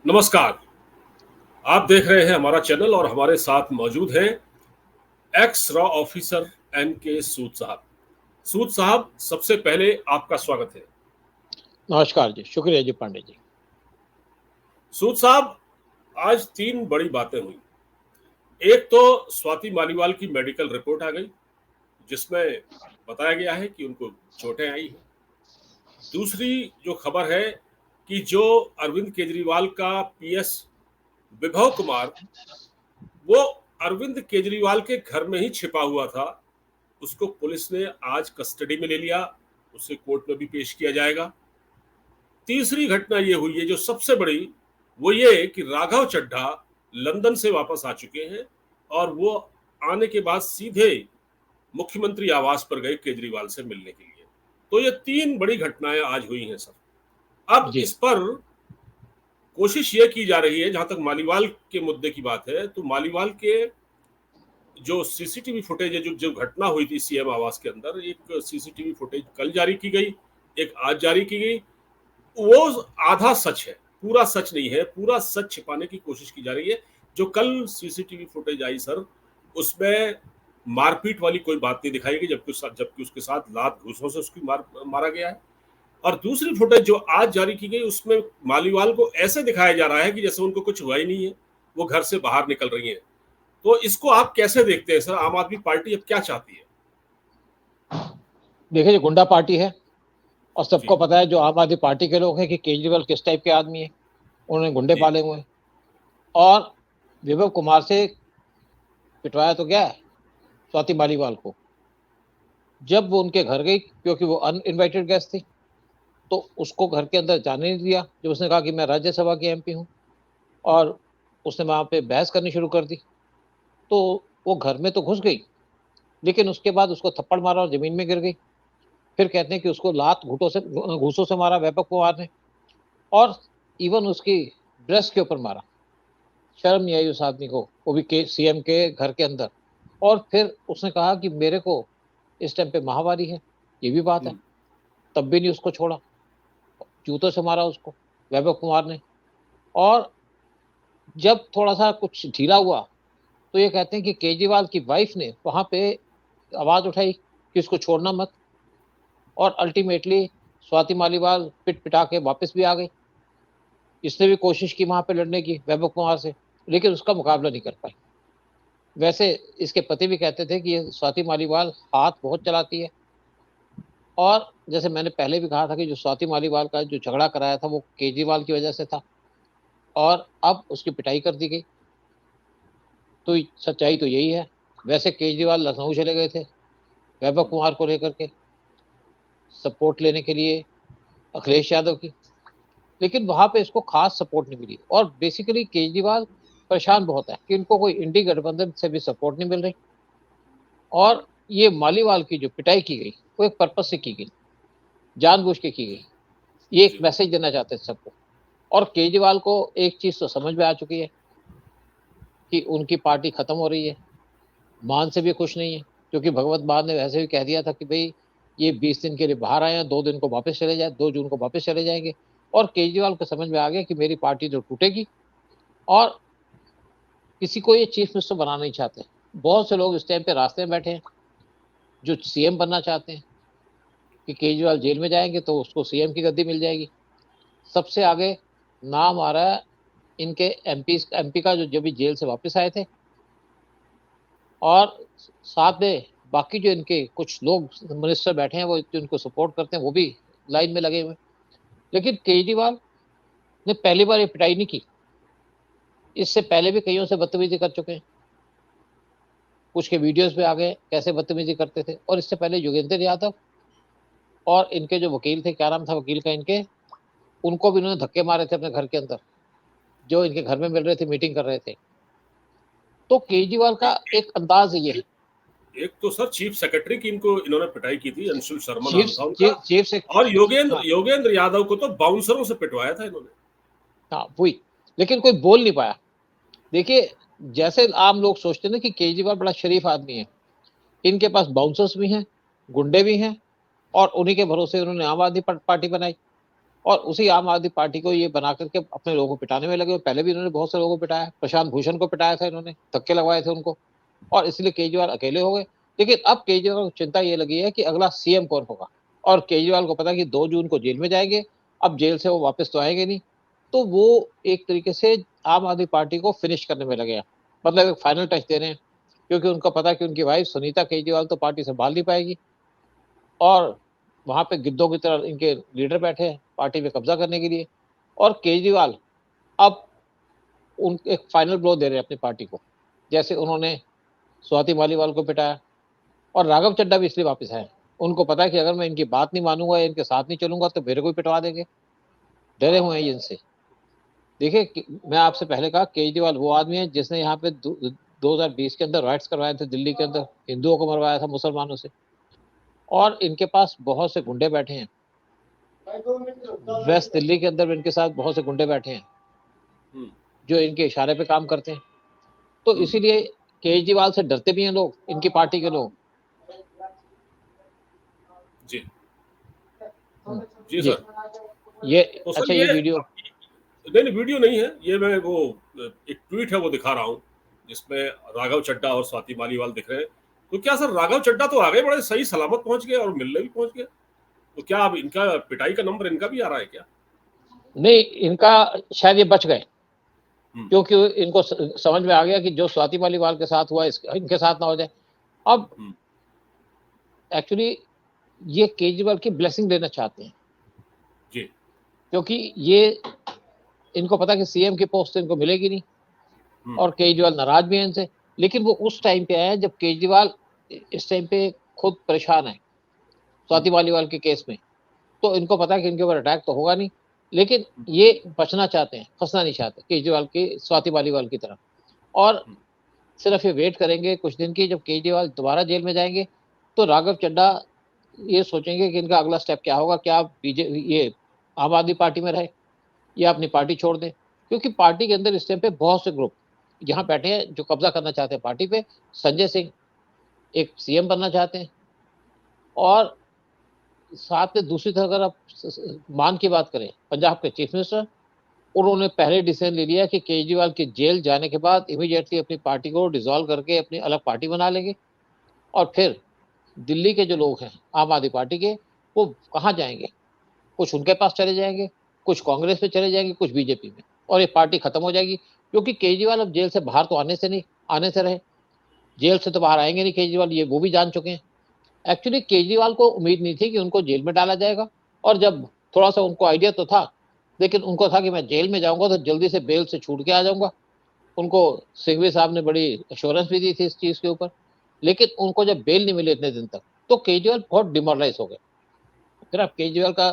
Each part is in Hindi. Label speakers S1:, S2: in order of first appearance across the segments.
S1: नमस्कार। आप देख रहे हैं हमारा चैनल और हमारे साथ मौजूद हैं एक्स रॉ ऑफिसर एन के सूद साहब। सूद साहब, सबसे पहले आपका स्वागत है।
S2: नमस्कार जी, शुक्रिया जी पांडे जी।
S1: सूद साहब, आज तीन बड़ी बातें हुई। एक तो स्वाति मालीवाल की मेडिकल रिपोर्ट आ गई जिसमें बताया गया है कि उनको चोटें आई हैं। दूसरी जो खबर है कि जो अरविंद केजरीवाल का पीएस विभव कुमार, वो अरविंद केजरीवाल के घर में ही छिपा हुआ था, उसको पुलिस ने आज कस्टडी में ले लिया, उसे कोर्ट में भी पेश किया जाएगा। तीसरी घटना ये हुई है जो सबसे बड़ी, वो ये कि राघव चड्ढा लंदन से वापस आ चुके हैं और वो आने के बाद सीधे मुख्यमंत्री आवास पर गए केजरीवाल से मिलने के लिए। तो ये तीन बड़ी घटनाएं आज हुई हैं सर। अब
S2: जी
S1: इस पर कोशिश ये की जा रही है, जहां तक मालीवाल के मुद्दे की बात है, तो मालीवाल के जो सीसीटीवी फुटेज है, जो जो घटना हुई थी सीएम आवास के अंदर, एक सीसीटीवी फुटेज कल जारी की गई, एक आज जारी की गई। वो आधा सच है, पूरा सच नहीं है। पूरा सच छिपाने की कोशिश की जा रही है। जो कल सीसीटीवी फुटेज आई सर, उसमें मारपीट वाली कोई बात नहीं दिखाई गई, जबकि उसके साथ लात घूसों से उसकी मारा गया है। और दूसरी फुटेज जो आज जारी की गई, उसमें मालीवाल को ऐसे दिखाया जा रहा है कि जैसे उनको कुछ हुआ ही नहीं है, वो घर से बाहर निकल रही है। तो इसको आप कैसे देखते हैं सर? आम आदमी पार्टी अब क्या चाहती है?
S2: देखिए, जो गुंडा पार्टी है और सबको
S1: जी
S2: पता है जो आम आदमी पार्टी के लोग हैं कि केजरीवाल किस टाइप के आदमी है। उन्होंने गुंडे
S1: जी
S2: पाले हुए हैं और विभव कुमार से पिटवाया तो क्या है स्वाति मालीवाल को। जब वो उनके घर गई, क्योंकि वो अनइनवाइटेड गेस्ट थी, तो उसको घर के अंदर जाने नहीं दिया। जब उसने कहा कि मैं राज्यसभा की एमपी हूँ और उसने वहां पे बहस करनी शुरू कर दी, तो वो घर में तो घुस गई, लेकिन उसके बाद उसको थप्पड़ मारा और जमीन में गिर गई। फिर कहते हैं कि उसको लात घूसों से मारा वैभव कुमार ने, और इवन उसकी ब्रेस्ट के ऊपर मारा। शर्म नहीं आई उस आदमी को, वो भी सीएम के घर के अंदर। और फिर उसने कहा कि मेरे को इस टाइम पे महामारी है, ये भी बात है, तब भी नहीं उसको छोड़ा, जूतों से मारा उसको वैभव कुमार ने। और जब थोड़ा सा कुछ ढीला हुआ, तो ये कहते हैं कि केजरीवाल की वाइफ ने वहां पे आवाज उठाई कि इसको छोड़ना मत, और अल्टीमेटली स्वाति मालीवाल पिट पिटा के वापस भी आ गई। इसने भी कोशिश की वहां पे लड़ने की वैभव कुमार से, लेकिन उसका मुकाबला नहीं कर पाई। वैसे इसके पति भी कहते थे कि ये स्वाति मालीवाल हाथ बहुत चलाती है, और जैसे मैंने पहले भी कहा था कि जो स्वाति मालीवाल का जो झगड़ा कराया था वो केजरीवाल की वजह से था, और अब उसकी पिटाई कर दी गई। तो सच्चाई तो यही है। वैसे केजरीवाल लखनऊ चले गए थे वैभव कुमार को लेकर के सपोर्ट लेने के लिए अखिलेश यादव की, लेकिन वहां पे इसको खास सपोर्ट नहीं मिली। और बेसिकली केजरीवाल परेशान बहुत है कि इनको कोई इंडी गठबंधन से भी सपोर्ट नहीं मिल रही। और ये मालीवाल की जो पिटाई की गई वो एक पर्पज से की गई, जानबूझ के की गई। ये एक
S1: जी
S2: मैसेज देना चाहते थे सबको। और केजरीवाल को एक चीज तो समझ में आ चुकी है कि उनकी पार्टी खत्म हो रही है। मान से भी खुश नहीं है, क्योंकि भगवत मान ने वैसे भी कह दिया था कि भाई ये 20 दिन के लिए बाहर आए हैं, 2 दिन को वापस चले जाए, 2 जून को वापस चले जाएंगे। और केजरीवाल को समझ में आ गया कि मेरी पार्टी तो टूटेगी, और किसी को ये चीफ मिनिस्टर बनाना नहीं चाहते। बहुत से लोग इस टाइम पे रास्ते में बैठे हैं जो सीएम बनना चाहते हैं कि केजरीवाल जेल में जाएंगे तो उसको सीएम की गद्दी मिल जाएगी। सबसे आगे नाम आ रहा है इनके एमपी का, जो जब भी जेल से वापस आए थे, और साथ में बाकी जो इनके कुछ लोग मिनिस्टर बैठे हैं वो जो इनको सपोर्ट करते हैं वो भी लाइन में लगे हुए। लेकिन केजरीवाल ने पहली बार ये पिटाई नहीं की, इससे पहले भी कईयों से बदतमीजी कर चुके हैं। कुछ के वीडियोस पे आ गए कैसे बदतमीजी करते थे। और इससे पहले योगेंद्र यादव और इनके जो वकील थे, क्या नाम था वकील का इनके, उनको भी इन्होंने धक्के मारे थे अपने घर के अंदर, जो इनके घर में मिल रहे थे, मीटिंग कर रहे थे। तो केजरीवाल का एक अंदाज ये है।
S1: एक तो सर चीफ सेक्रेटरी की इनको इन्होंने पिटाई की थी, अंशुल शर्मा नाम था उनका।
S2: चीफ चीफ से
S1: और योगेंद्र
S2: हाँ
S1: योगेंद्र यादव को तो बाउंसरों से पिटवाया था इन्होंने।
S2: हाँ वही, लेकिन कोई बोल नहीं पाया। देखिए, जैसे आम लोग सोचते हैं ना कि केजरीवाल बड़ा शरीफ आदमी है, इनके पास बाउंसर्स भी हैं, गुंडे भी हैं, और उन्हीं के भरोसे उन्होंने आम आदमी पार्टी बनाई। और उसी आम आदमी पार्टी को ये बना करके अपने लोगों को पिटाने में लगे। पहले भी इन्होंने बहुत से लोगों को पिटाया, प्रशांत भूषण को पिटाया था इन्होंने, धक्के लगवाए थे उनको, और इसलिए केजरीवाल अकेले हो गए। लेकिन अब केजरीवाल को चिंता ये लगी है कि अगला सीएम कौन होगा, और केजरीवाल को पता कि 2 जून को जेल में जाएंगे, अब जेल से वो वापस तो आएंगे नहीं, तो वो एक तरीके से आम आदमी पार्टी को फिनिश करने में लगे हैं, मतलब एक फाइनल टच दे रहे हैं, क्योंकि उनको पता कि उनकी वाइफ सुनीता केजरीवाल तो पार्टी संभाल नहीं पाएगी, और वहां पे गिद्धों की तरह इनके लीडर बैठे हैं पार्टी पे कब्जा करने के लिए, और केजरीवाल अब उन एक फाइनल ब्लो दे रहे हैं अपनी पार्टी को, जैसे उन्होंने स्वाति मालीवाल को पिटाया, और राघव चड्ढा भी इसलिए वापस आए, उनको पता है कि अगर मैं इनकी बात नहीं मानूंगा, इनके साथ नहीं चलूंगा, तो मेरे को भी पिटवा देंगे, डरे हुए हैं इनसे। देखिए, मैं आपसे पहले कहा केजरीवाल वो आदमी है जिसने यहाँ पे 2020 के अंदर राइट्स करवाए थे, दिल्ली के अंदर हिंदुओं को मरवाया था मुसलमानों से, और इनके पास बहुत से गुंडे बैठे हैं, वेस्ट दिल्ली के अंदर इनके साथ बहुत से गुंडे बैठे हैं जो इनके इशारे पे काम करते हैं, तो इसीलिए केजरीवाल से डरते भी हैं लोग, इनकी पार्टी के लोग।
S1: जी जी सर,
S2: ये
S1: तो सर
S2: अच्छा, ये वीडियो
S1: नहीं वीडियो नहीं है, ये मैं वो एक ट्वीट है वो दिखा रहा हूँ, जिसमें राघव चड्ढा और स्वाति मालीवाल दिख रहे हैं। तो क्या सर राघव चड्ढा तो आगे बड़े सही सलामत पहुंच गए और मिलने भी पहुंच गए, तो क्या अब इनका पिटाई का नंबर इनका भी आ रहा है क्या?
S2: नहीं, इनका शायद ये बच गए, क्योंकि इनको समझ में आ गया कि जो स्वाति मालीवाल के साथ हुआ इनके साथ ना हो जाए। अब एक्चुअली ये केजरीवाल की ब्लेसिंग लेना चाहते हैं
S1: जी,
S2: क्योंकि ये इनको पता कि सीएम की पोस्ट इनको मिलेगी नहीं, और केजरीवाल नाराज भी है इनसे। लेकिन वो उस टाइम पे आए जब केजरीवाल इस टाइम पे खुद परेशान है स्वाति मालीवाल के केस में, तो इनको पता है कि इनके ऊपर अटैक तो होगा नहीं, लेकिन ये बचना चाहते हैं, फंसना नहीं चाहते केजरीवाल की स्वाति मालीवाल की तरफ, और सिर्फ ये वेट करेंगे कुछ दिन की, जब केजरीवाल दोबारा जेल में जाएंगे तो राघव चड्ढा ये सोचेंगे कि इनका अगला स्टेप क्या होगा, क्या बीजेपी ये आम आदमी पार्टी में रहे या अपनी पार्टी छोड़ दें, क्योंकि पार्टी के अंदर इस टाइम पे बहुत से ग्रुप यहाँ बैठे हैं जो कब्जा करना चाहते हैं पार्टी पे। संजय सिंह एक सीएम बनना चाहते हैं, और साथ में दूसरी तरफ अगर आप मान की बात करें, पंजाब के चीफ मिनिस्टर, उन्होंने पहले डिसीजन ले लिया कि केजरीवाल के जेल जाने के बाद इमीडिएटली अपनी पार्टी को डिसॉल्व करके अपनी अलग पार्टी बना लेंगे, और फिर दिल्ली के जो लोग हैं आम आदमी पार्टी के, वो कहाँ जाएंगे, कुछ उनके पास चले जाएंगे, कुछ कांग्रेस में चले जाएंगे, कुछ बीजेपी में, और ये पार्टी खत्म हो जाएगी। क्योंकि केजरीवाल अब जेल से बाहर तो आने से रहे, जेल से तो बाहर आएंगे नहीं केजरीवाल, ये वो भी जान चुके हैं। एक्चुअली केजरीवाल को उम्मीद नहीं थी कि उनको जेल में डाला जाएगा, और जब थोड़ा सा उनको आइडिया तो था, लेकिन उनको था कि मैं जेल में जाऊंगा तो जल्दी से बेल से छूट के आ जाऊंगा। उनको सिंघवी साहब ने बड़ी एश्योरेंस भी दी थी इस चीज के ऊपर, लेकिन उनको जब बेल नहीं मिले इतने दिन तक, तो केजरीवाल बहुत डिमोरलाइज हो गए। फिर आप केजरीवाल का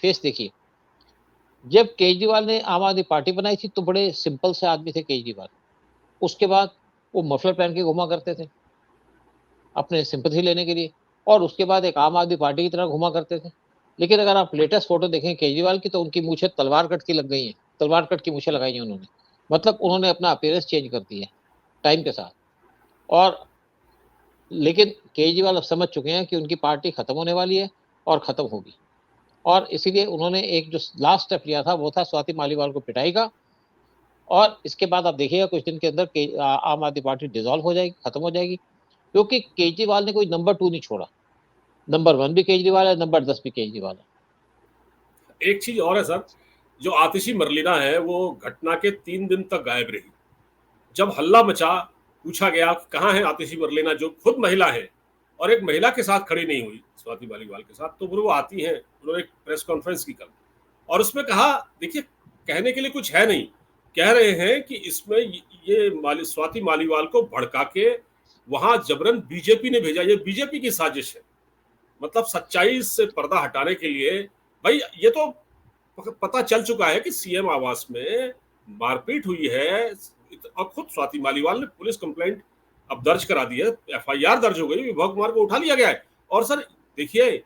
S2: फेस देखिए, जब केजरीवाल ने आम आदमी पार्टी बनाई थी तो बड़े सिंपल से आदमी थे केजरीवाल, उसके बाद वो मफलर पहन के घुमा करते थे अपने सिंपैथी लेने के लिए, और उसके बाद एक आम आदमी पार्टी की तरह घुमा करते थे। लेकिन अगर आप लेटेस्ट फोटो देखें केजरीवाल की, तो उनकी मूछें तलवार कट की लग गई हैं, तलवार कट की मूछें लगाई हैं उन्होंने, मतलब उन्होंने अपना अपीयरेंस चेंज कर दिया है टाइम के साथ। और लेकिन केजरीवाल अब समझ चुके हैं कि उनकी पार्टी खत्म होने वाली है और खत्म होगी, और इसीलिए उन्होंने एक जो लास्ट स्टेप लिया था वो था स्वाति मालीवाल को पिटाई का, और इसके बाद आप देखिएगा कुछ दिन के अंदर आम आदमी पार्टी डिसॉल्व हो जाएगी, खत्म हो जाएगी, क्योंकि केजरीवाल ने कोई नंबर 2 नहीं छोड़ा, नंबर 1 भी केजरीवाल है, नंबर 10 भी केजरीवाल है।
S1: एक चीज और है सर, जो आतिशी मरलीना है वो घटना के 3 दिन तक गायब रही। जब हल्ला मचा, पूछा गया कि कहाँ है आतिशी मरलीना, जो खुद महिला है और एक महिला के साथ खड़ी नहीं हुई स्वाति मालीवाल के साथ, तो वो आती हैं, उन्होंने एक प्रेस कॉन्फ्रेंस की कल, और उसमें कहा, देखिए कहने के लिए कुछ है नहीं, कह रहे हैं कि इसमें ये स्वाति मालीवाल को भड़का के वहां जबरन बीजेपी ने भेजा, ये बीजेपी की साजिश है। मतलब सच्चाई से पर्दा हटाने के लिए, भाई ये तो पता चल चुका है कि सीएम आवास में मारपीट हुई है, और खुद स्वाति मालीवाल ने पुलिस कंप्लेंट अब दर्ज करा दी है, एफआईआर दर्ज हो गई, विभव कुमार को उठा लिया गया है। और सर देखिए,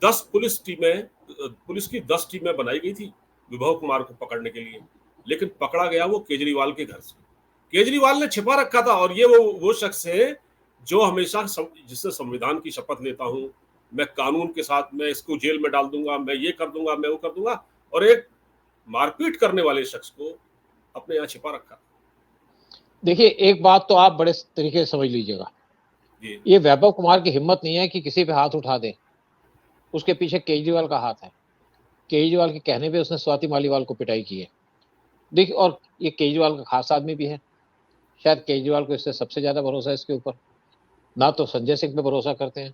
S1: 10 पुलिस की 10 टीमें बनाई गई थी विभव कुमार को पकड़ने के लिए, लेकिन पकड़ा गया वो केजरीवाल के घर से। केजरीवाल ने छिपा रखा था, और ये वो शख्स है जो हमेशा जिससे संविधान की शपथ लेता हूं, मैं कानून के साथ, मैं इसको जेल में डाल दूंगा, मैं ये कर दूंगा, मैं वो कर दूंगा, और एक मारपीट करने वाले शख्स को अपने यहाँ छिपा रखा।
S2: देखिए, एक बात तो आप बड़े तरीके से समझ लीजिएगा,
S1: जी
S2: ये वैभव कुमार की हिम्मत नहीं है कि किसी पे हाथ उठा दे। उसके पीछे केजरीवाल का हाथ है। केजरीवाल के कहने पे उसने स्वाति मालीवाल को पिटाई की है। देखिए, और ये केजरीवाल का खास आदमी भी है। शायद केजरीवाल को इससे सबसे ज्यादा भरोसा है इसके ऊपर। ना तो संजय सिंह पे भरोसा करते हैं,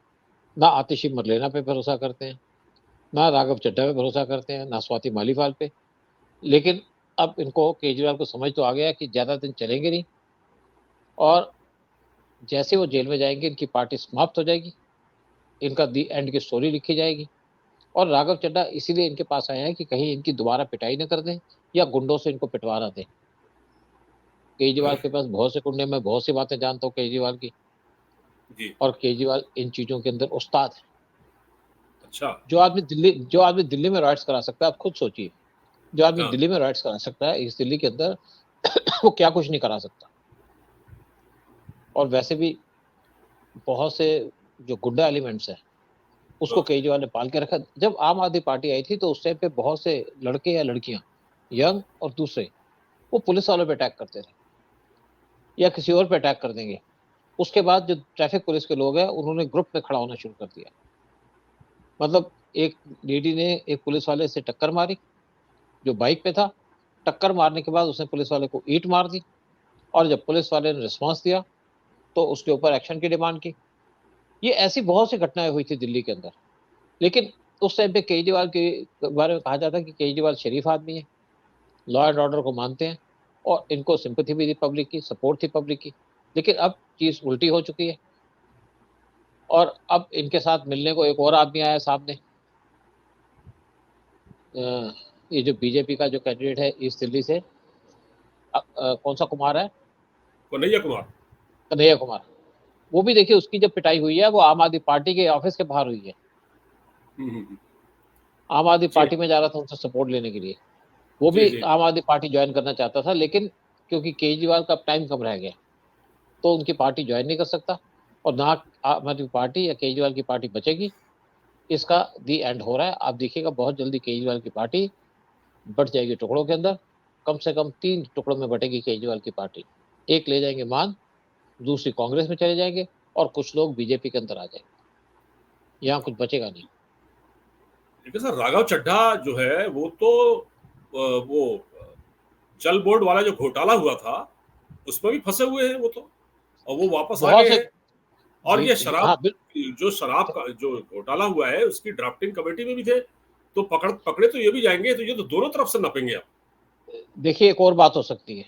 S2: ना आतिशी मरलेना पे भरोसा करते हैं, ना राघव चड्ढा पे भरोसा करते हैं, ना स्वाति मालीवाल पे। लेकिन अब इनको केजरीवाल को समझ तो आ गया कि ज्यादा दिन चलेंगे नहीं, और जैसे वो जेल में जाएंगे इनकी पार्टी समाप्त हो जाएगी, इनका दी एंड की स्टोरी लिखी जाएगी। और राघव चड्ढा इसीलिए इनके पास आए हैं कि कहीं इनकी दोबारा पिटाई न कर दें या गुंडों से इनको पिटवा ना दें। केजरीवाल के पास बहुत से कुंडे, में बहुत सी बातें जानता हूँ केजरीवाल की,
S1: जी।
S2: और केजरीवाल इन चीजों के अंदर उस्ताद है।
S1: अच्छा।
S2: जो आदमी दिल्ली में राइट्स करा सकता है, आप खुद सोचिए, जो आदमी
S1: हाँ।
S2: दिल्ली में राइट्स करा सकता है इस दिल्ली के अंदर वो क्या कुछ नहीं करा सकता। और वैसे भी बहुत से जो गुंडा एलिमेंट्स है उसको
S1: हाँ।
S2: केजरीवाल ने पाल के रखा। जब आम आदमी पार्टी आई थी तो उस टाइम पे बहुत से लड़के या लड़कियां, यंग और दूसरे, वो पुलिस वालों पे अटैक करते थे या किसी और पे अटैक कर देंगे। उसके बाद जो ट्रैफिक पुलिस के लोग हैं उन्होंने ग्रुप में खड़ा होना शुरू कर दिया। मतलब एक लेडी ने एक पुलिस वाले से टक्कर मारी जो बाइक पे था। टक्कर मारने के बाद उसने पुलिस वाले को ईंट मार दी, और जब पुलिस वाले ने रिस्पॉन्स दिया तो उसके ऊपर एक्शन की डिमांड की। ये ऐसी बहुत सी घटनाएं हुई थी दिल्ली के अंदर। लेकिन उस टाइम पे केजरीवाल के बारे में कहा जाता है कि केजरीवाल शरीफ आदमी है, लॉ एंड ऑर्डर को मानते हैं, और इनको सिंपैथी भी थी पब्लिक की, सपोर्ट थी पब्लिक की। लेकिन अब चीज उल्टी हो चुकी है, और अब इनके साथ मिलने को एक और आदमी आया सामने। ये जो बीजेपी का जो कैंडिडेट है ईस्ट दिल्ली से, कौन सा कुमार है,
S1: कन्हैया कुमार।
S2: कन्हैया कुमार। वो भी देखिए, उसकी जब पिटाई हुई है वो आम आदमी पार्टी के ऑफिस के बाहर हुई है।
S1: हम्म।
S2: आम आदमी
S1: जी
S2: पार्टी में जा रहा था उनसे सपोर्ट लेने के लिए। वो
S1: जी
S2: भी
S1: जी।
S2: आम आदमी पार्टी ज्वाइन करना चाहता था, लेकिन क्योंकि केजरीवाल का टाइम कम रह गया तो उनकी पार्टी ज्वाइन नहीं कर सकता, और ना आम आदमी पार्टी या केजरीवाल की पार्टी बचेगी। इसका दी एंड हो रहा है। आप देखिएगा बहुत जल्दी केजरीवाल की पार्टी बट जाएगी टुकड़ों के अंदर। कम से कम 3 टुकड़ों में बटेगी केजरीवाल की पार्टी। एक ले जाएंगे मान, दूसरी कांग्रेस में चले जाएंगे, और कुछ लोग बीजेपी के अंदर आ जाएंगे। यहाँ कुछ बचेगा नहीं।
S1: देखिए सर, राघव चड्ढा जो है वो तो वो जल बोर्ड वाला जो घोटाला हुआ था उसमें भी फंसे हुए हैं वो तो, और वो वापस आ
S2: बहुत
S1: गए
S2: से।
S1: हैं। और
S2: जी
S1: ये
S2: जी,
S1: शराब,
S2: हाँ बिल्कुल।
S1: जो शराब का जो घोटाला हुआ है उसकी ड्राफ्टिंग कमेटी में भी थे, तो पकड़े तो ये भी जाएंगे, तो ये तो दोनों तरफ से नपेंगे आप।
S2: देखिए, एक और बात हो सकती है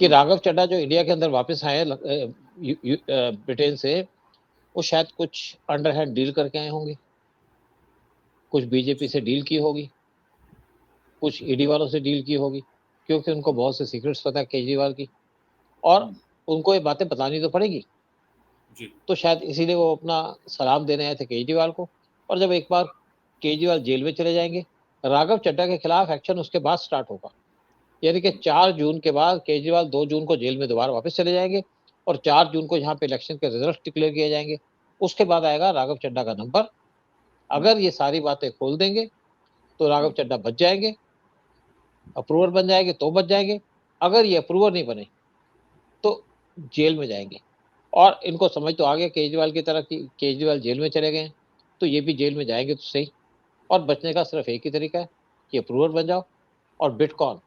S2: कि
S1: हम्म।
S2: राघव चड्ढा जो इंडिया के अंदर वापस आए ब्रिटेन से, वो शायद कुछ अंडर हैंड डील करके आए होंगे। कुछ बीजेपी से डील की होगी, कुछ ईडी वालों से डील की होगी, क्योंकि उनको बहुत से सीक्रेट्स पता है केजरीवाल की, और उनको ये बातें बतानी तो पड़ेगी।
S1: जी।
S2: तो शायद इसीलिए वो अपना सलाम देने आए थे केजरीवाल को। और जब एक बार केजरीवाल जेल में चले जाएंगे, राघव चड्ढा के खिलाफ एक्शन उसके बाद स्टार्ट होगा। यानी कि 4 जून के बाद केजरीवाल 2 जून को जेल में दोबारा वापस चले जाएंगे, और 4 जून को यहाँ पे इलेक्शन के रिजल्ट डिक्लेयर किए जाएंगे। उसके बाद आएगा राघव चड्ढा का नंबर। अगर ये सारी बातें खोल देंगे तो राघव चड्ढा बच जाएंगे, अप्रूवर बन जाएंगे तो बच जाएंगे। अगर ये अप्रूवर नहीं बने तो जेल में जाएंगे। और इनको समझ तो आ गया केजरीवाल की तरह कि केजरीवाल जेल में चले गए, तो ये भी जेल में जाएंगे तो सही। और बचने का सिर्फ एक ही तरीका है कि अप्रूवर बन जाओ, और बिटकॉइन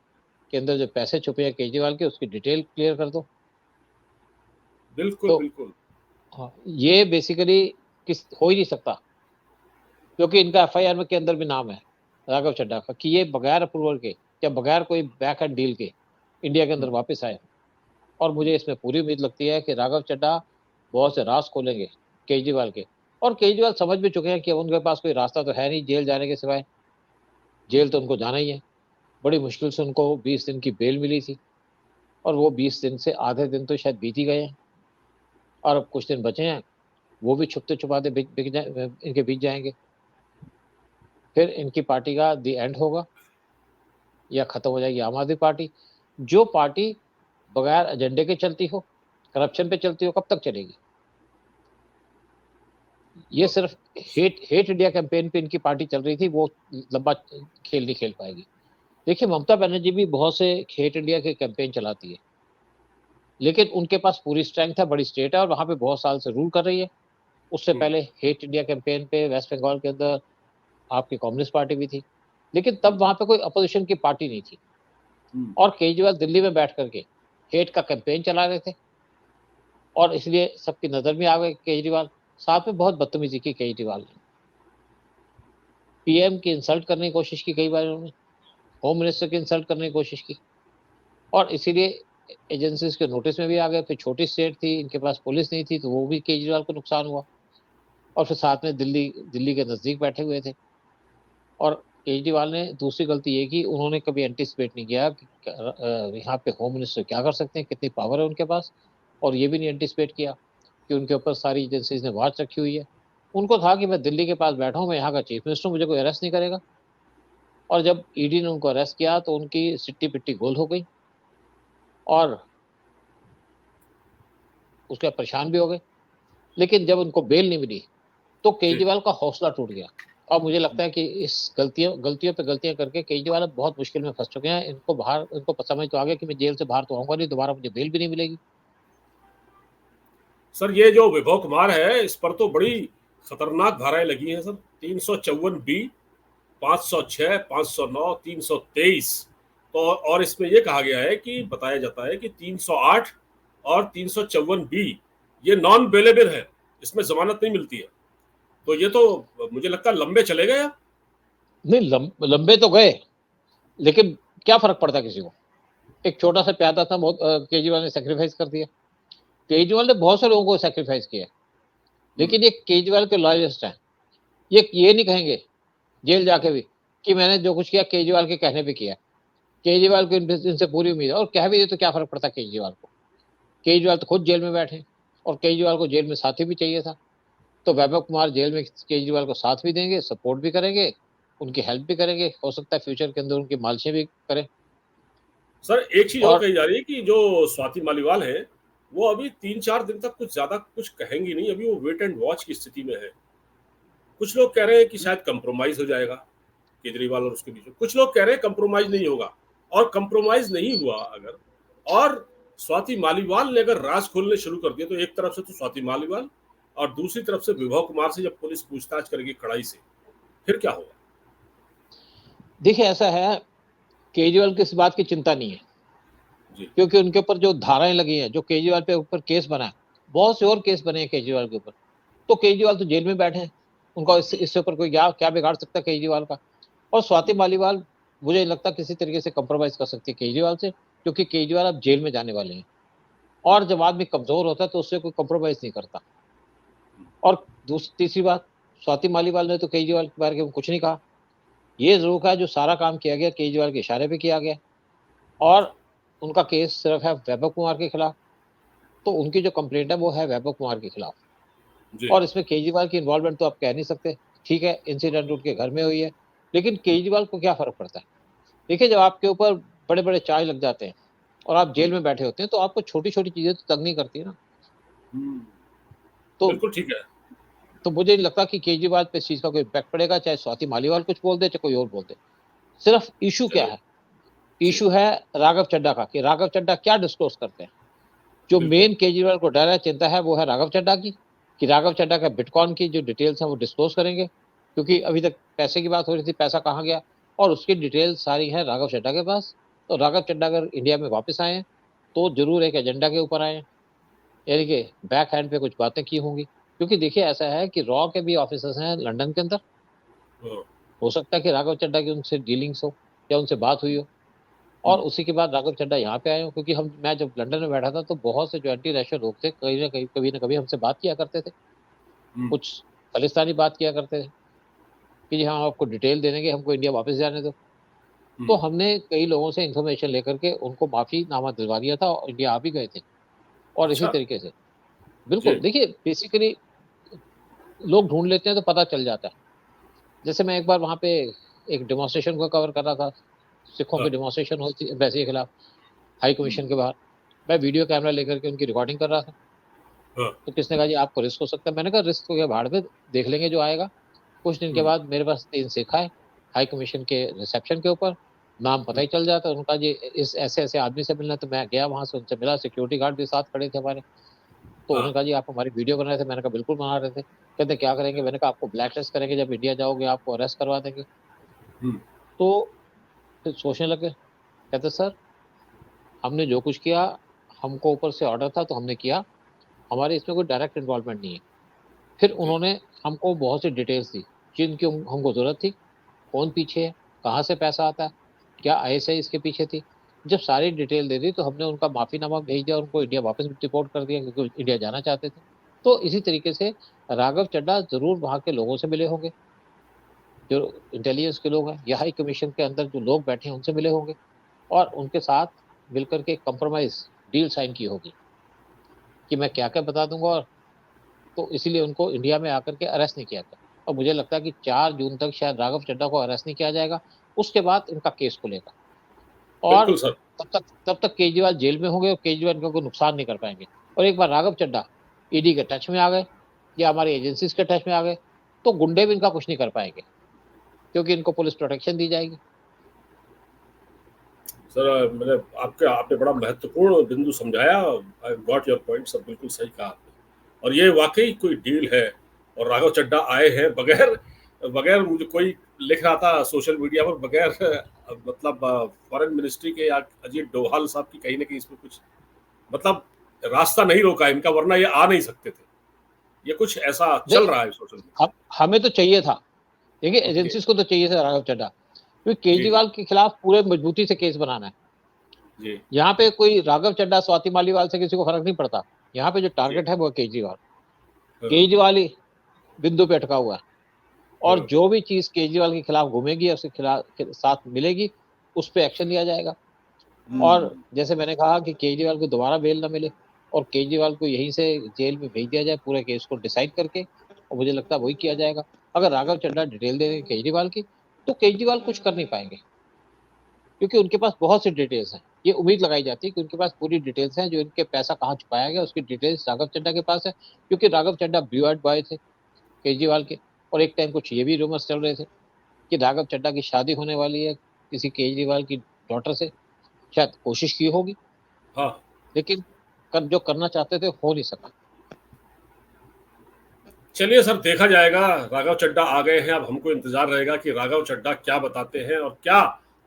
S2: के अंदर जो पैसे छुपे हैं केजरीवाल के उसकी डिटेल क्लियर कर दो।
S1: बिल्कुल
S2: तो
S1: बिल्कुल।
S2: हाँ, ये बेसिकली किस हो ही नहीं सकता, क्योंकि इनका एफआईआर में के अंदर भी नाम है राघव चड्ढा का कि ये बगैर अप्रूवल के या बगैर कोई बैक एंड डील के इंडिया के अंदर वापस आए। और मुझे इसमें पूरी उम्मीद लगती है कि राघव चड्ढा बहुत से राज खोलेंगे केजरीवाल के। और केजरीवाल समझ भी चुके हैं कि अब उनके पास कोई रास्ता तो है नहीं जेल जाने के सिवाय। जेल तो उनको जाना ही है। बड़ी मुश्किल से उनको 20 दिन की बेल मिली थी, और वो 20 दिन से आधे दिन तो शायद बीत ही गए हैं, और अब कुछ दिन बचे हैं। वो भी छुपते छुपाते इनके बीत जाएंगे। फिर इनकी पार्टी का दी एंड होगा, या खत्म हो जाएगी आम आदमी पार्टी। जो पार्टी बगैर एजेंडे के चलती हो, करप्शन पे चलती हो, कब तक चलेगी? ये सिर्फ हेट इंडिया कैंपेन पे इनकी पार्टी चल रही थी, वो लंबा खेल नहीं खेल पाएगी। देखिए, ममता बनर्जी भी बहुत से हेट इंडिया के कैंपेन चलाती है, लेकिन उनके पास पूरी स्ट्रेंथ है, बड़ी स्टेट है और वहाँ पे बहुत साल से रूल कर रही है। उससे पहले हेट इंडिया कैंपेन पे वेस्ट बंगाल के अंदर आपकी कम्युनिस्ट पार्टी भी थी, लेकिन तब वहाँ पे कोई अपोजिशन की पार्टी नहीं थी। और केजरीवाल दिल्ली में बैठ करके हेट का कैंपेन चला रहे थे और इसलिए सबकी नजर में आ गए केजरीवाल। साथ में बहुत बदतमीजी की केजरीवाल ने, पीएम की इंसल्ट करने की कोशिश की, कई बार उन्होंने होम मिनिस्टर की इंसल्ट करने की कोशिश की और इसीलिए एजेंसीज के नोटिस में भी आ गए। फिर छोटी स्टेट थी, इनके पास पुलिस नहीं थी, तो वो भी केजरीवाल को नुकसान हुआ। और फिर साथ में दिल्ली के नजदीक बैठे हुए थे। और केजरीवाल ने दूसरी गलती ये की, उन्होंने कभी एंटिसिपेट नहीं किया कि यहाँ पे होम मिनिस्टर क्या कर सकते हैं, कितनी पावर है उनके पास। और ये भी नहीं एंटिसिपेट किया कि उनके ऊपर सारी एजेंसीज ने वॉच रखी हुई है। उनको था कि मैं दिल्ली के पास बैठा हूँ, मैं यहाँ का चीफ मिनिस्टर हूँ, मुझे कोई अरेस्ट नहीं करेगा। और जब ईडी ने उनको अरेस्ट किया तो उनकी सिट्टी पिट्टी गोल हो गई और उसके परेशान भी हो गए। लेकिन जब उनको बेल नहीं मिली तो केजरीवाल का हौसला टूट गया। और मुझे लगता है कि इस गलतियों पे गलतियां करके केजरीवाल अब बहुत मुश्किल में फंस चुके हैं। इनको समझ तो आ गया कि मैं जेल से बाहर तो आऊंगा नहीं, दोबारा मुझे बेल भी नहीं मिलेगी।
S1: सर ये जो विभव कुमार है, इस पर तो बड़ी खतरनाक धाराएं लगी हैं सर। 354 बी, 506, 509, 323। तो और इसमें यह कहा गया है कि बताया जाता है कि 308 और 354 बी ये नॉन बेलेबल है, इसमें जमानत नहीं मिलती है। तो ये तो मुझे लगता है लंबे चले गए।
S2: नहीं, लंबे तो गए, लेकिन क्या फर्क पड़ता किसी को। एक छोटा सा प्यादा था, केजरीवाल ने सेक्रीफाइस कर दिया। केजरीवाल ने बहुत से लोगों को सेक्रीफाइस किया, लेकिन ये केजरीवाल के लॉयलिस्ट हैं। ये नहीं कहेंगे जेल जाके भी कि मैंने जो कुछ किया केजरीवाल के कहने पे किया। केजरीवाल को इनसे पूरी उम्मीद है, और कह भी दे तो क्या फर्क पड़ता केजरीवाल को। केजरीवाल तो खुद जेल में बैठे और केजरीवाल को जेल में साथी भी चाहिए था। तो वैभव कुमार जेल में केजरीवाल को साथ भी देंगे, सपोर्ट भी करेंगे, उनकी हेल्प भी करेंगे, हो सकता है फ्यूचर के अंदर उनकी मालिशें भी करें।
S1: सर एक चीज और
S2: और
S1: कही जा रही है कि जो स्वाति मालीवाल है वो अभी 3-4 दिन तक कुछ ज्यादा कुछ कहेंगी नहीं, अभी वो वेट एंड वॉच की स्थिति में है। कुछ लोग कह रहे हैं कि शायद कंप्रोमाइज हो जाएगा केजरीवाल और उसके बीच में, कुछ लोग कह रहे हैं कंप्रोमाइज नहीं होगा। और कंप्रोमाइज नहीं हुआ अगर, और स्वाति मालीवाल ने अगर राज खोलने शुरू कर दिया, तो एक तरफ से तो स्वाति मालीवाल और दूसरी तरफ से विभव कुमार से जब पुलिस पूछताछ करेगी कड़ाई से, फिर क्या होगा।
S2: देखिए, ऐसा है, केजरीवाल की इस बात की चिंता नहीं है, क्योंकि उनके ऊपर जो धाराएं लगी हैं, जो केजरीवाल पे ऊपर केस बना है, बहुत से और केस बने हैं केजरीवाल के ऊपर। तो केजरीवाल तो जेल में बैठे हैं, उनका इससे ऊपर कोई क्या क्या बिगाड़ सकता है केजरीवाल का। और स्वाति मालीवाल मुझे नहीं लगता किसी तरीके से कंप्रोमाइज कर सकती है केजरीवाल से, क्योंकि केजरीवाल अब जेल में जाने वाले हैं। और जब आदमी कमजोर होता है तो उससे कोई कंप्रोमाइज नहीं करता। और तीसरी बात, स्वाति मालीवाल ने तो केजरीवाल के बारे में कुछ नहीं कहा। ये जरूर कहा जो सारा काम किया गया केजरीवाल के इशारे पे किया गया, और उनका केस सिर्फ है वैभव कुमार के खिलाफ। तो उनकी जो कंप्लेंट है वो है वैभव कुमार के खिलाफ, और इसमें केजरीवाल की इन्वॉल्वमेंट तो आप कह नहीं सकते। ठीक है, इंसिडेंट उनके घर में हुई है, लेकिन केजरीवाल को क्या फर्क पड़ता है। देखिए, जब आपके ऊपर बड़े बड़े चार्ज लग जाते हैं और आप जेल में बैठे होते हैं, तो आपको छोटी छोटी चीजें तो तंग नहीं करती है ना। तो
S1: बिल्कुल ठीक है।
S2: तो मुझे नहीं लगता कि केजरीवाल पे इस चीज का कोई इम्पैक्ट पड़ेगा, चाहे स्वाति मालीवाल कुछ बोल दे चाहे कोई और बोल दे। सिर्फ इशू क्या है, इशू है राघव चड्डा का, कि राघव चड्डा क्या डिस्क्लोज करते हैं। जो मेन केजरीवाल को डर है, चिंता है, वो है राघव चड्डा की, कि राघव चड्डा का बिटकॉइन की जो डिटेल्स हैं वो डिस्क्लोज करेंगे। क्योंकि अभी तक पैसे की बात हो रही थी, पैसा कहाँ गया, और उसकी डिटेल्स सारी है राघव चड्डा के पास। तो राघव चड्डा अगर इंडिया में वापस आए हैं तो जरूर एक एजेंडा के ऊपर आए हैं, यानी कि बैक हैंड पे कुछ बातें की होंगी। क्योंकि देखिए, ऐसा है कि रॉ के भी ऑफिसर्स हैं लंदन के अंदर, हो सकता है कि राघव चड्डा की उनसे डीलिंग्स हो या उनसे बात हुई हो, और उसी के बाद राघव चड्डा यहाँ पे आए हो। क्योंकि मैं जब लंदन में बैठा था तो बहुत से जो एंटी रशियन लोग थे, कभी ना कभी हमसे बात किया करते थे। कुछ खालिस्तानी बात किया करते थे कि जी हाँ, आपको डिटेल दे देंगे, हमको इंडिया वापस जाने दो। तो हमने कई लोगों से इंफॉर्मेशन लेकर के उनको माफी नामा दिलवा दिया था और इंडिया आ भी गए थे। और इसी
S1: अच्छा।
S2: तरीके से बिल्कुल, देखिए, बेसिकली लोग ढूंढ लेते हैं तो पता चल जाता है। जैसे मैं एक बार वहां पे एक डेमोन्स्ट्रेशन को कवर कर रहा था, सिखों की डेमोन्स्ट्रेशन होती वैसे के खिलाफ, हाई कमीशन के बाहर। मैं वीडियो कैमरा लेकर के उनकी रिकॉर्डिंग कर रहा था,
S1: हाँ,
S2: तो किसने कहा जी आपको रिस्क हो सकता है। मैंने कहा रिस्क हो गया भाड़ में, देख लेंगे जो आएगा। कुछ दिन के बाद मेरे पास 3 सिक्का है हाई कमीशन के रिसेप्शन के ऊपर, नाम पता ही चल जाता है उनका जी, इस ऐसे-ऐसे आदमी से मिलना। तो मैं गया वहाँ से, उनसे मिला, सिक्योरिटी गार्ड भी साथ खड़े थे हमारे। तो
S1: हाँ,
S2: उन्होंने कहा जी आप हमारी वीडियो बना रहे थे। मैंने कहा बिल्कुल बना रहे थे। कहते क्या करेंगे? मैंने कहा आपको ब्लैक लिस्ट करेंगे, जब इंडिया जाओगे आपको अरेस्ट करवा देंगे।
S1: हुँ,
S2: तो फिर सोचने लगे, कहते सर हमने जो कुछ किया, हमको ऊपर से ऑर्डर था तो हमने किया, हमारे इसमें कोई डायरेक्ट इन्वॉल्वमेंट नहीं है। फिर
S1: ओके,
S2: उन्होंने हमको बहुत सी डिटेल्स दी जिनकी हमको ज़रूरत थी, कौन पीछे है, कहाँ से पैसा आता है, क्या आईएसआई इसके पीछे थी। जब सारी डिटेल दे दी तो हमने उनका माफ़ीनामा भेज दिया, उनको इंडिया वापस डिपोर्ट कर दिया क्योंकि इंडिया जाना चाहते थे। तो इसी तरीके से राघव चड्ढा ज़रूर वहाँ के लोगों से मिले होंगे, जो इंटेलिजेंस के लोग हैं या हाई कमीशन के अंदर जो लोग बैठे हैं उनसे मिले होंगे, और उनके साथ मिलकर के कंप्रोमाइज़ डील साइन की होगी कि मैं क्या-क्या बता दूँगा, और तो इसीलिए उनको इंडिया में आकर के अरेस्ट नहीं किया गया। और मुझे लगता है कि 4 जून तक शायद राघव चड्ढा को अरेस्ट नहीं किया जाएगा, उसके बाद इनका केस खुलेगा। और
S1: बिल्कुल सर।
S2: तब तक केजरीवाल जेल में होंगे और केजरीवाल इनको कोई नुकसान नहीं कर पाएँगे। और एक बार राघव चड्ढा ईडी के टच में आ गए या हमारी एजेंसीज़ के टच में आ गए, तो गुंडे भी इनका कुछ नहीं कर पाएँगे, क्योंकि इनको पुलिस प्रोटेक्शन दी जाएगी।
S1: सर मैंने आपने बड़ा महत्वपूर्ण बिंदु समझाया। I got your point sir, बिल्कुल सही कहा आपने। और ये वाकई कोई डील है। और राघव चड्ढा आए हैं बगैर बगैर मुझे कोई लिख रहा था सोशल मीडिया पर, बगैर मतलब फॉरेन मिनिस्ट्री के या अजीत डोभाल साहब की कहीं ना कहीं इसमें कुछ मतलब रास्ता नहीं रोका इनका, वरना ये आ नहीं सकते थे। ये कुछ ऐसा चल
S2: नहीं,
S1: रहा है सोशल मीडिया।
S2: हमें तो चाहिए था, देखिए
S1: ओके।
S2: एजेंसीज़ को तो चाहिए था राघव चड्ढा, क्योंकि
S1: जी जी
S2: केजरीवाल के खिलाफ पूरे मजबूती से केस बनाना है।
S1: जी
S2: यहाँ पे कोई राघव चड्ढा, स्वाति मालीवाल से किसी को फ़र्क नहीं पड़ता। यहाँ पे जो
S1: जी।
S2: टारगेट है वो है केजरीवाल।
S1: हाँ,
S2: केजरीवाल ही बिंदु पे अटका हुआ है, और
S1: हाँ,
S2: जो भी चीज़ केजरीवाल के खिलाफ घूमेगी या उसके खिलाफ के साथ मिलेगी, उस पे एक्शन लिया जाएगा। और
S1: हम्म,
S2: जैसे मैंने कहा कि केजरीवाल को दोबारा बेल ना मिले और केजरीवाल को यहीं से जेल में भेज दिया जाए पूरे केस को डिसाइड करके, और मुझे लगता है वही किया जाएगा। अगर राघव चड्ढा डिटेल दे देंगे केजरीवाल की, तो केजरीवाल कुछ कर नहीं पाएँगे, क्योंकि उनके पास बहुत सी डिटेल्स हैं। ये उम्मीद लगाई जाती है कि उनके पास पूरी डिटेल्स हैं, जो इनके पैसा कहाँ छुपाया गया उसकी डिटेल्स राघव चड्ढा के पास है, क्योंकि Raghav Chadha blue eyed boy थे केजरीवाल के। और एक टाइम कुछ ये भी रूमर्स चल रहे थे कि राघव चड्ढा की शादी होने वाली है किसी केजरीवाल की डॉटर से, शायद कोशिश की होगी,
S1: हाँ।
S2: लेकिन जो करना चाहते थे हो नहीं सका।
S1: चलिए सर, देखा जाएगा। राघव चड्ढा आ गए हैं, अब हमको इंतजार रहेगा कि राघव चड्ढा क्या बताते हैं और क्या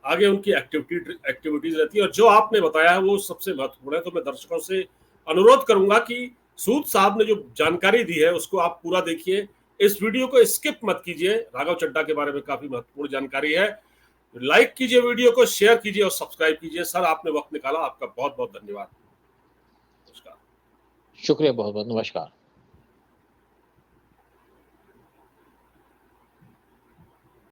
S1: आगे उनकी एक्टिविटीज रहती है। और जो आपने बताया है वो सबसे महत्वपूर्ण है। तो मैं दर्शकों से अनुरोध करूंगा कि सूद साहब ने जो जानकारी दी है उसको आप पूरा देखिए, इस वीडियो को स्किप मत कीजिए। राघव चड्ढा के बारे में काफी महत्वपूर्ण जानकारी है। लाइक कीजिए, वीडियो को शेयर कीजिए और सब्सक्राइब कीजिए। सर आपने वक्त निकाला, आपका बहुत बहुत धन्यवाद। नमस्कार।
S2: शुक्रिया बहुत बहुत, नमस्कार।